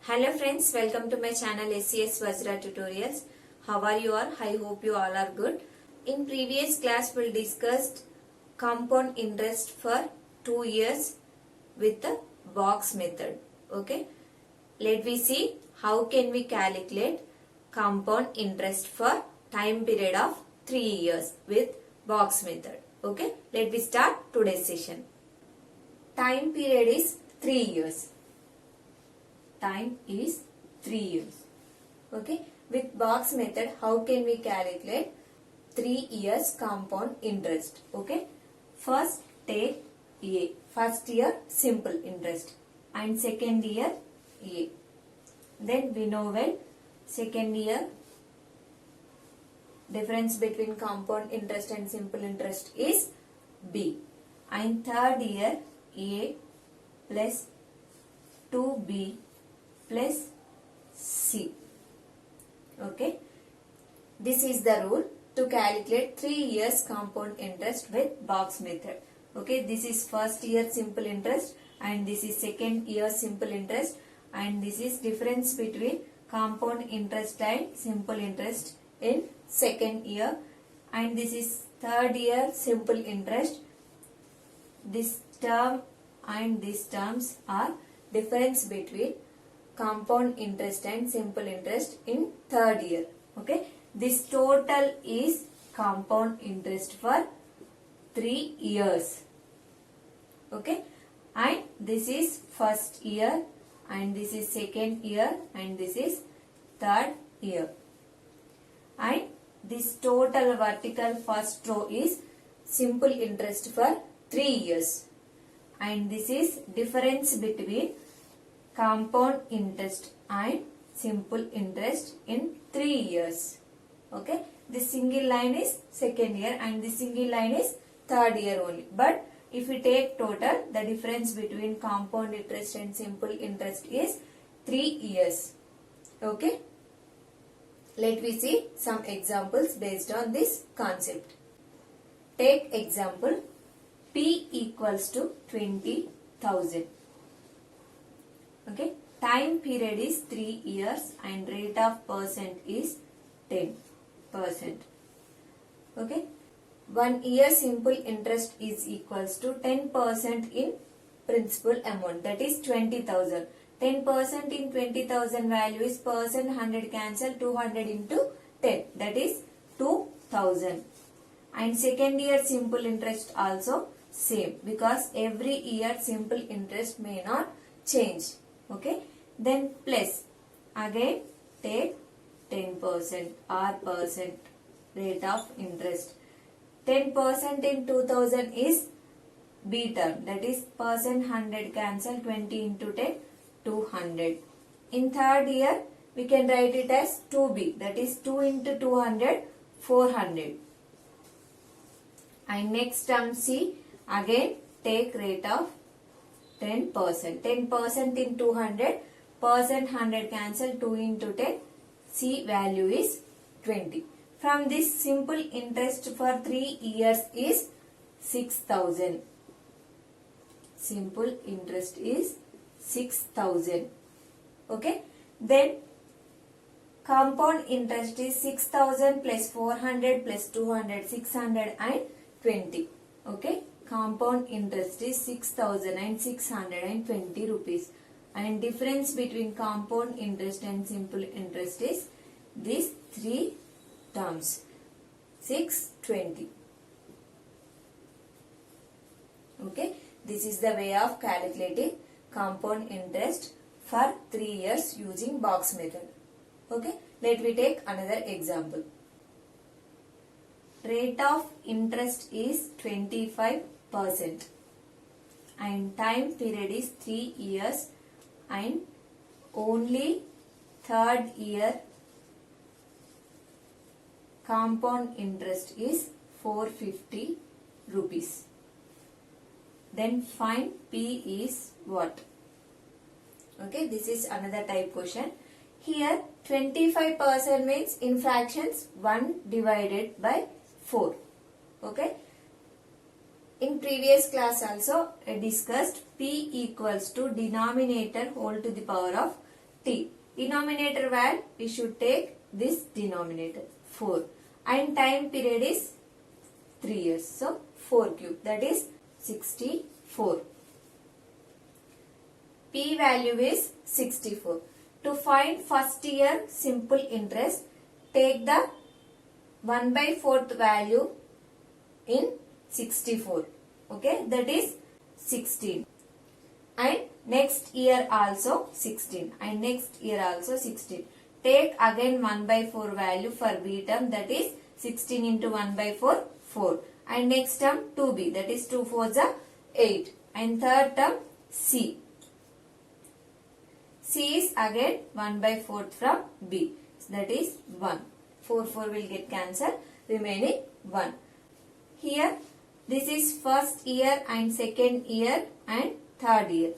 Hello friends, welcome to my channel SCS Vajra Tutorials. How are you all? I hope you all are good. In previous class we discussed compound interest for 2 years with the box method. Okay. Let me see how can we calculate compound interest for time period of 3 years with box method. Okay. Let me start today's session. Time period is 3 years. Time is 3 years. Okay. With box method, how can we calculate 3 years compound interest? Okay. First take A. First year simple interest and second year A. Then we know well second year difference between compound interest and simple interest is B. And third year A plus 2B plus C. Okay. This is the rule to calculate 3 years compound interest with box method. Okay. This is first year simple interest and this is second year simple interest and this is difference between compound interest and simple interest in second year and this is third year simple interest. This term and these terms are difference between compound interest and simple interest in third year. Okay. This total is compound interest for 3 years. Okay. And this is first year and this is second year and this is third year. And this total vertical first row is simple interest for 3 years. And this is difference between compound interest and simple interest in 3 years. Okay. This single line is second year and this single line is third year only. But if we take total, the difference between compound interest and simple interest is 3 years. Okay. Let me see some examples based on this concept. Take example P equals to 20,000. Okay. Time period is 3 years and rate of percent is 10%. Okay. 1 year simple interest is equals to 10% in principal amount, that is 20,000. 10% in 20,000 value is percent, 100 cancel, 200 into 10, that is 2,000. And second year simple interest also same because every year simple interest may not change. Okay. Then plus again take 10% or percent rate of interest. 10% in 2000 is B term, that is percent, 100 cancel, 20 into 10, 200. In third year we can write it as 2B, that is 2 into 200, 400. And next term C, again take rate of 10%. 10% in 200, percent, 100 cancel, 2 into 10, C value is 20. From this simple interest for 3 years is 6,000. Simple interest is 6,000. Okay. Then compound interest is 6,000 plus 400 plus 200, 620. Okay. Compound interest is 6,620 rupees. And difference between compound interest and simple interest is these 3 terms, 620. Okay. This is the way of calculating compound interest for 3 years using box method. Okay. Let me take another example. Rate of interest is 25% and time period is 3 years and only third year compound interest is 450 rupees. Then find P is what? Okay, this is another type question. Here 25% means in fractions 1 divided by 4. Okay. In previous class also I discussed P equals to denominator whole to the power of t. Denominator value we should take this denominator 4 and time period is 3 years. So 4 cube, that is 64. P value is 64. To find first year simple interest, take the 1 by 4th value in 64. Okay, that is 16. And next year also 16. And next year also 16. Take again 1 by 4 value for B term, that is 16 into 1 by 4, 4. And next term 2B, that is 2 4s are 8. And third term C. C is again 1 by 4th from B. That is 1. 4 4 will get cancelled. Remaining 1. Here this is first year and second year and third year.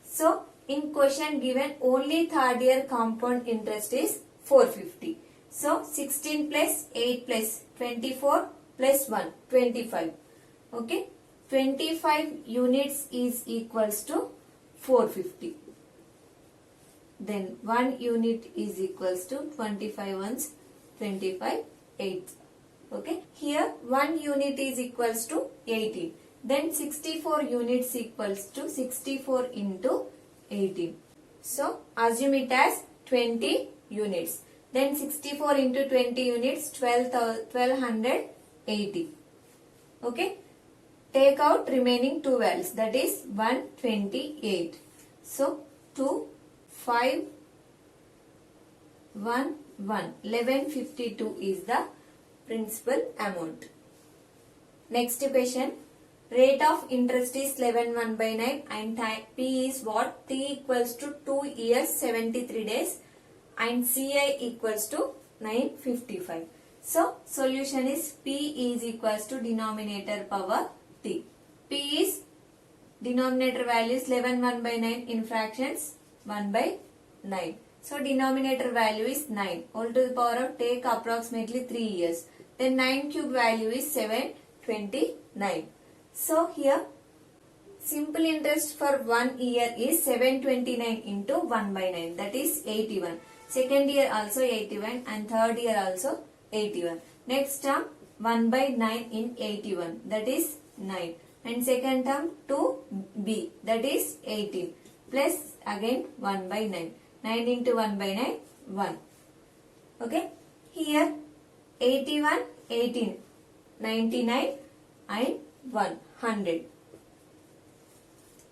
So in question given only third year compound interest is 450. So 16 plus 8 plus 24 plus 1, 25. Okay. 25 units is equals to 450. Then 1 unit is equals to 25 ones, 25 eighths. Okay. Here 1 unit is equals to 18. Then 64 units equals to 64 into 18. So assume it as 20 units. Then 64 into 20 units, 1280. Okay. Take out remaining 2 values, that is 128. So 2, 5, 1, 1. 1152 is the principal amount. Next question. Rate of interest is 11 1 by 9 and time P is what? T equals to 2 years 73 days and CI equals to 955. So solution is P is equals to denominator power T. P is denominator value is 11 1 by 9 in fractions 1 by 9. So denominator value is 9. All to the power of take approximately 3 years. Then 9 cube value is 729. So here simple interest for 1 year is 729 into 1 by 9, that is 81. Second year also 81 and third year also 81. Next term 1 by 9 in 81, that is 9. And second term 2b, that is 18. Plus again 1 by 9. 9 into 1 by 9, 1. Okay. Here 81, 18, 99 and 100.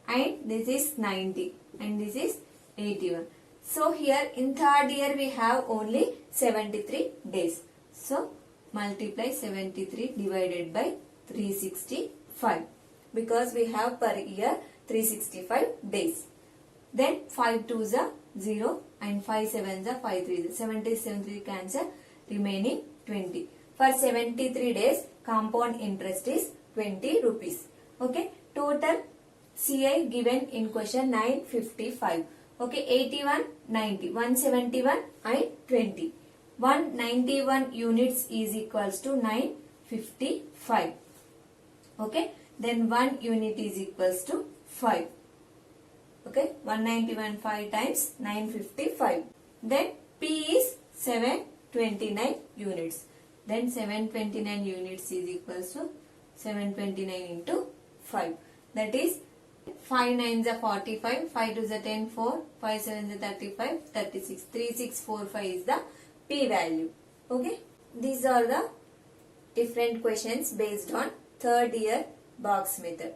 And this is 90 and this is 81. So here in third year we have only 73 days. So multiply 73 divided by 365 because we have per year 365 days. Then 5 2s are 0 and 5 7s are 5 3s. 73 cancel, remaining 20. For 73 days compound interest is 20 rupees. Okay. Total CI given in question 955. Okay. 81, 90, 171 and 20. 191 units is equals to 955. Okay. Then 1 unit is equals to 5. Okay. 191 5 times 955. Then P is 729 units. Then 729 units is equals to 729 into 5. That is 5 9s are 45, 5 2s are 10, 4, 5 7s are 35, 36. 3645 is the P value. Okay. These are the different questions based on third year box method.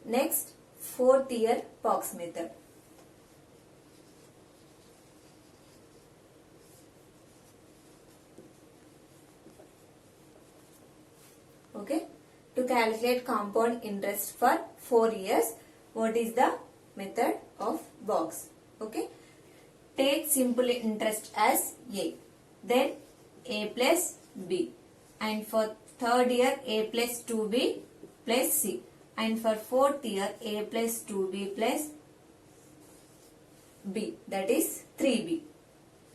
Next, fourth year box method. Okay. To calculate compound interest for 4 years, what is the method of box? Okay. Take simple interest as A. Then A plus B. And for third year, A plus 2B plus C. And for fourth year, A plus 2B plus B. That is 3B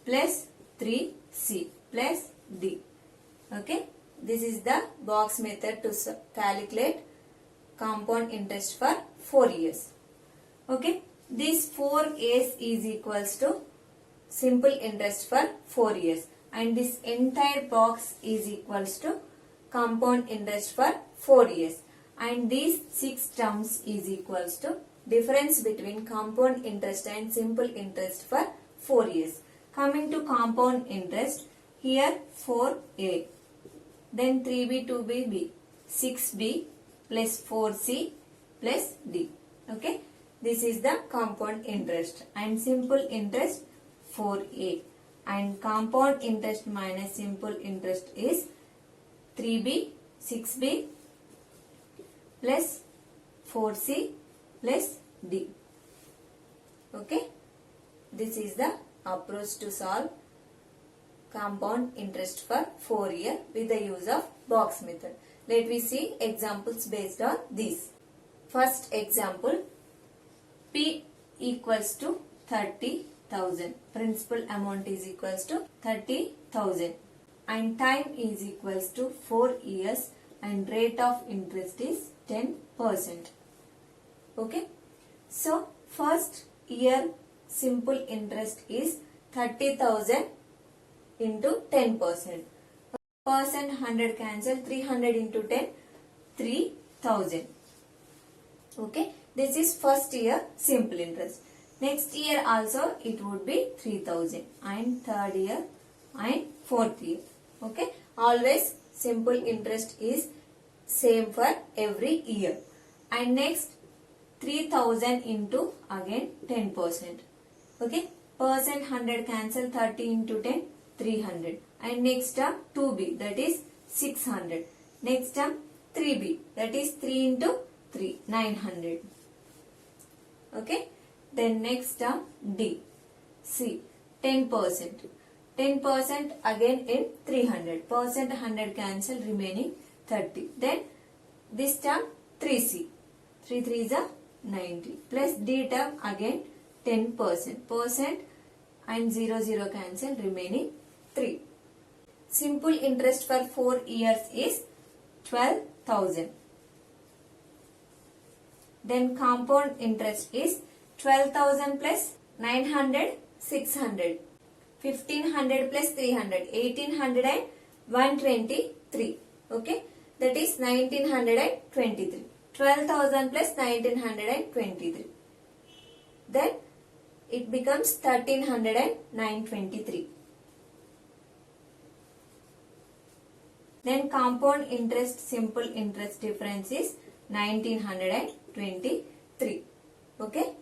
plus 3C plus D. Okay. This is the box method to calculate compound interest for 4 years. Okay. This 4A's is equals to simple interest for 4 years, and this entire box is equals to compound interest for 4 years, and these 6 terms is equals to difference between compound interest and simple interest for 4 years. Coming to compound interest, here 4A, then 3B, 2B, B, 6B plus 4C plus D. Okay, this is the compound interest, and simple interest 4A, and compound interest minus simple interest is 3B, 6B plus 4C plus D. Okay, this is the approach to solve compound interest for 4 years with the use of box method. Let me see examples based on this. First example, P equals to 30,000. Principal amount is equals to 30,000, and time is equals to 4 years, and rate of interest is 10%. Okay, so first year simple interest is 30,000 into 10%. Percent 100 cancel, 300 into 10, 3,000. Okay, this is first year simple interest. Next year also it would be 3,000, and third year and fourth year. Okay, always simple interest is same for every year. And next 3,000 into again 10%. Okay, percent 100 cancel, 30 into 10, 300. And next term 2B, that is 600. Next term 3B, that is 3 into 3, 900. Okay, then next term D, C, 10%. 10% again in 300. Percent 100 cancel, remaining 30. Then this term 3C, 3 3 is a 90, plus D term again 10%. Percent and 0 0 cancel, remaining 3. Simple interest for 4 years is 12,000. Then compound interest is 12,000 plus 900, 600. 1,500 plus 300, 1,800 and 123. Okay, that is 1,923. 12,000 plus 1,923. Then it becomes 1,309.23. Then compound interest simple interest difference is 1,923. Okay,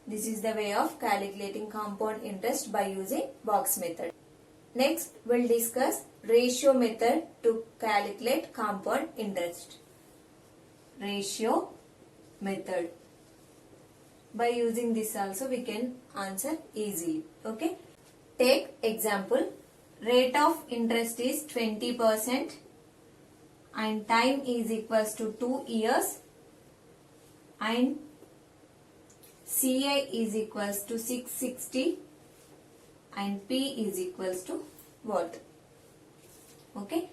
this is the way of calculating compound interest by using box method. Next we'll discuss ratio method to calculate compound interest. Ratio method. By using this also we can answer easily. Okay, take example. Rate of interest is 20% and time is equals to 2 years, and CI is equals to 660 and P is equals to what? Okay,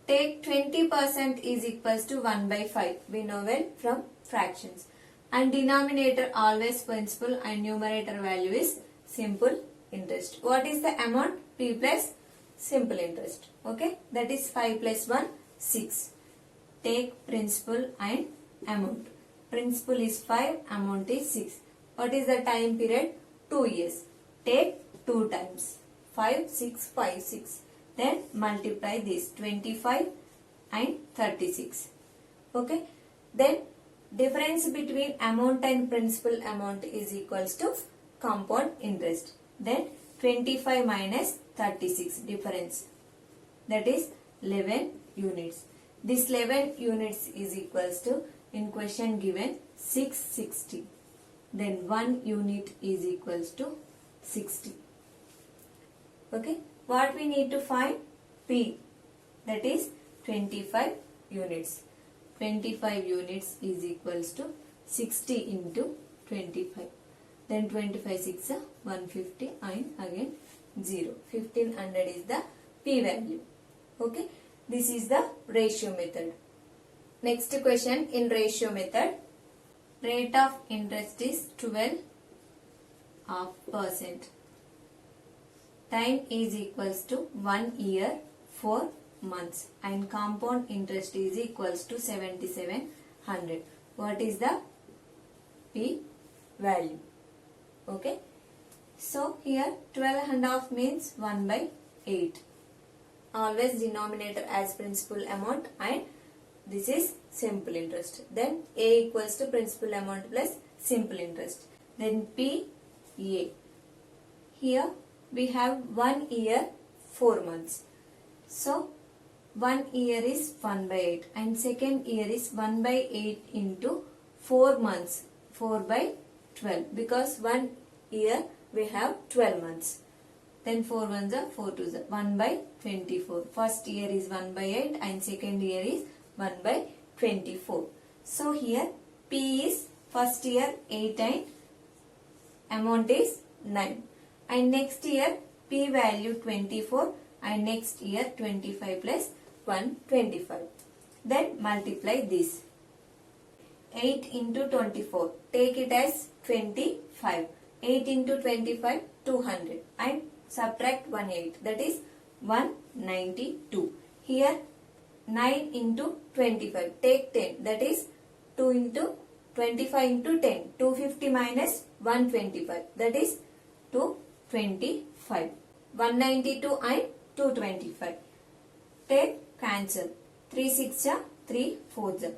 take 20% is equals to 1 by 5. We know well from fractions, and denominator always principal and numerator value is simple interest. What is the amount? P plus simple interest. Okay, that is 5 plus 1, 6. Take principal and amount. Principal is 5, amount is 6. What is the time period? 2 years. Take 2 times. 5, 6, 5, 6. Then multiply this 25 and 36. Okay. Then difference between amount and principal amount is equals to compound interest. Then 25 minus 36 difference, that is 11 units. This 11 units is equals to, in question given, 660. Then 1 unit is equals to 60. Okay, what we need to find? P, that is 25 units. 25 units is equals to 60 into 25. Then 25 6 150 and again 0. 1500 is the P value. Okay, this is the ratio method. Next question in ratio method. Rate of interest is 12.5%. Time is equals to 1 year 4 months and compound interest is equals to 7700. What is the P value? Okay. So here 12.5 means 1 by 8. Always denominator as principal amount and this is simple interest. Then A equals to principal amount plus simple interest. Then P A. Here we have 1 year 4 months. So 1 year is 1 by 8 and second year is 1 by 8 into 4 months, 4 by 12, because 1 year we have 12 months. Then 4 ones are 4 twos are 1 by 24. First year is 1 by 8 and second year is 1 by 24. So here P is first year 8 and amount is 9. And next year P value 24 and next year 25 plus 1 25. Then multiply this. 8 into 24. Take it as 25. 8 into 25 200 and subtract 18, that is 192. Here 9 into 25, take 10, that is 2 into 25 into 10, 250 minus 125, that is 225. 192 and 225. Take cancel. 3 6 are 3 4 are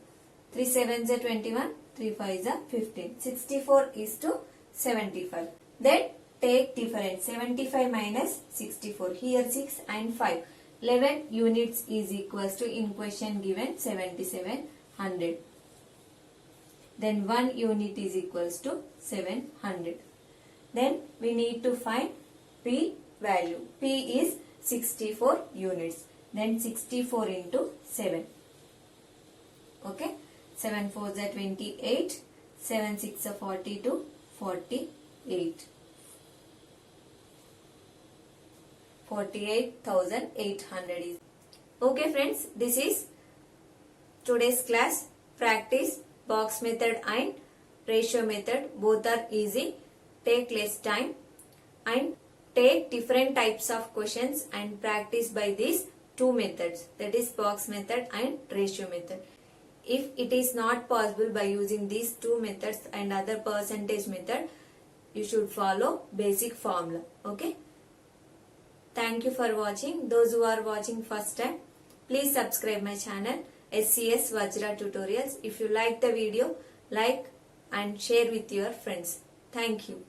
3 7 are 21, 3 5 are 15. 64 is to 75. Then take difference. 75 minus 64. Here 6 and 5. 11 units is equals to, in question given, 7700. Then 1 unit is equals to 700. Then we need to find P value. P is 64 units. Then 64 into 7. Okay. 7 4s are 28. 7 6 are 42. 48. 48,800 is. Okay friends, this is today's class. Practice box method and ratio method. Both are easy. Take less time and take different types of questions and practice by these two methods, that is box method and ratio method. If it is not possible by using these two methods and other percentage method, you should follow basic formula. Okay. Thank you for watching. Those who are watching first time, please subscribe my channel SCS Vajra Tutorials. If you like the video, like and share with your friends. Thank you.